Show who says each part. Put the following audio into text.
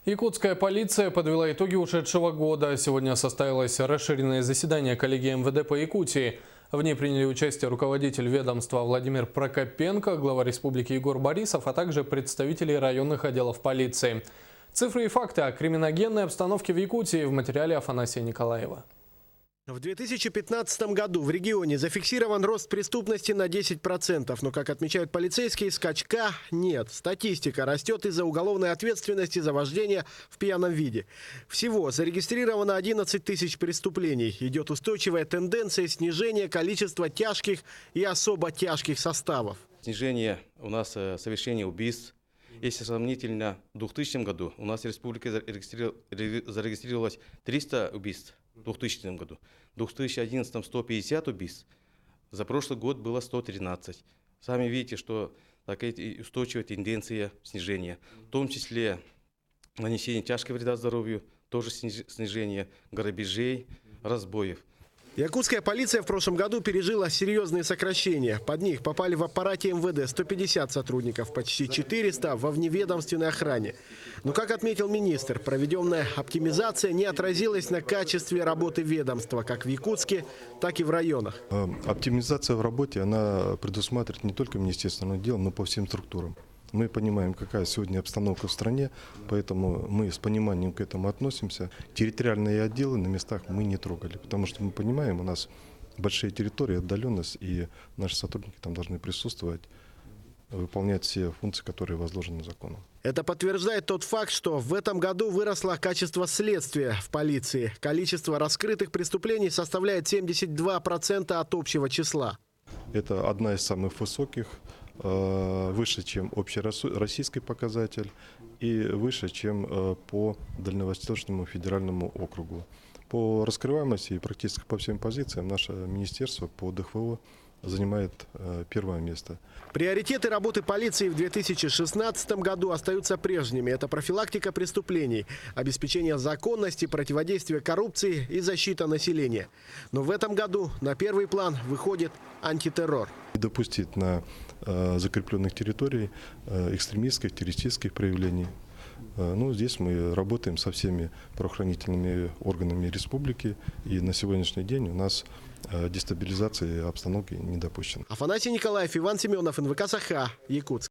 Speaker 1: Якутская полиция подвела итоги ушедшего года. Сегодня состоялось расширенное заседание коллегии МВД по Якутии. В ней приняли участие руководитель ведомства Владимир Прокопенко, глава республики Егор Борисов, а также представители районных отделов полиции. Цифры и факты о криминогенной обстановке в Якутии в материале Афанасия Николаева.
Speaker 2: В 2015 году в регионе зафиксирован рост преступности на 10%. Но, как отмечают полицейские, скачка нет. Статистика растет из-за уголовной ответственности за вождение в пьяном виде. Всего зарегистрировано 11 тысяч преступлений. Идет устойчивая тенденция снижения количества тяжких и особо тяжких составов.
Speaker 3: Снижение у нас совершения убийств. Если сравнительно, в 2000 году у нас в республике зарегистрировалось 300 убийств. В 2000 году. В 2011 150 убийств. За прошлый год было 113. Сами видите, что такая устойчивая тенденция снижения. В том числе нанесение тяжкого вреда здоровью, тоже снижение грабежей, разбоев.
Speaker 2: Якутская полиция в прошлом году пережила серьезные сокращения. Под них попали в аппарате МВД 150 сотрудников, почти 400 во вневедомственной охране. Но, как отметил министр, проведенная оптимизация не отразилась на качестве работы ведомства, как в Якутске, так и в районах.
Speaker 4: Оптимизация в работе, она предусматривает не только Министерство дел, но по всем структурам. Мы понимаем, какая сегодня обстановка в стране, поэтому мы с пониманием к этому относимся. Территориальные отделы на местах мы не трогали, потому что мы понимаем, у нас большие территории, отдаленность, и наши сотрудники там должны присутствовать, выполнять все функции, которые возложены законом.
Speaker 2: Это подтверждает тот факт, что в этом году выросло качество следствия в полиции. Количество раскрытых преступлений составляет 72% от общего числа.
Speaker 4: Это одна из самых высоких, выше, чем общероссийский показатель, и выше, чем по Дальневосточному федеральному округу. По раскрываемости и практически по всем позициям наше министерство по ДХВО занимает первое место.
Speaker 2: Приоритеты работы полиции в 2016 году остаются прежними. Это профилактика преступлений, обеспечение законности, противодействие коррупции и защита населения. Но в этом году на первый план выходит антитеррор.
Speaker 4: Не допустить на закрепленных территориях экстремистских, террористических проявлений. Ну, здесь мы работаем со всеми правоохранительными органами республики, и на сегодняшний день у нас дестабилизации обстановки не допущена.
Speaker 2: Афанасий Николаев, Иван Семенов, НВК «Саха», Якутск.